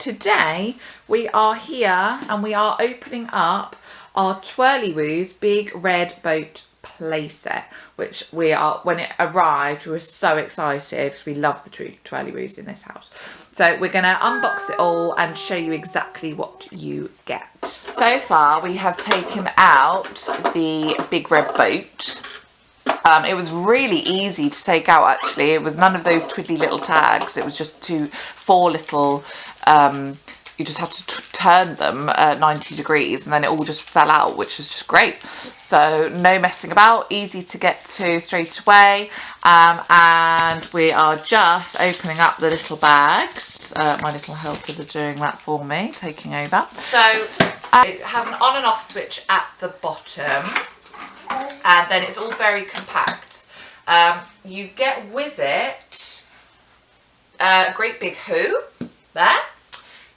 Today we are here and we are opening up our Twirlywoos Big Red Boat playset, which when it arrived we were so excited because we love the Twirlywoos in this house. So we're going to unbox it all and show you exactly what you get. So far we have taken out the Big Red Boat. It was really easy to take out actually. It was none of those twiddly little tags. It was just four little, you just have to turn them 90 degrees and then it all just fell out, which was just great. So no messing about, easy to get to straight away. And we are just opening up the little bags. My little helpers are doing that for me, taking over. So it has an on and off switch at the bottom. And then it's all very compact. You get with it a great big who there.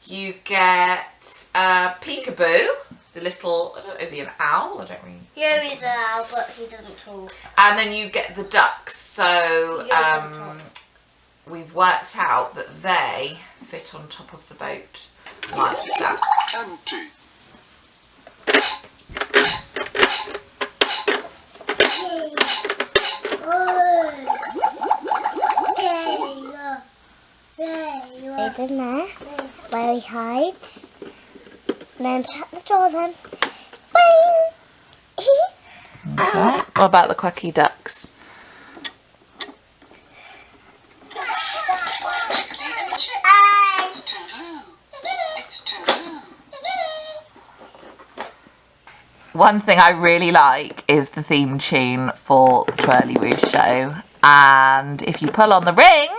You get Peekaboo, the little, I don't know, is he an owl? I don't really. Yeah, he's an owl, but he doesn't talk. And then you get the ducks. So we've worked out that they fit on top of the boat like that. It's in there, where he hides. And then shut the door then. Okay. What about the quacky ducks? One thing I really like is the theme tune for the Twirlywoos show. And if you pull on the ring,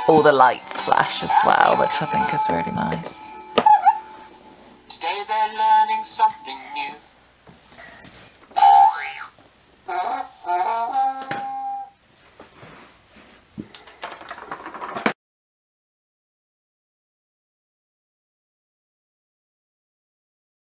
all the lights flash as well, which I think is really nice.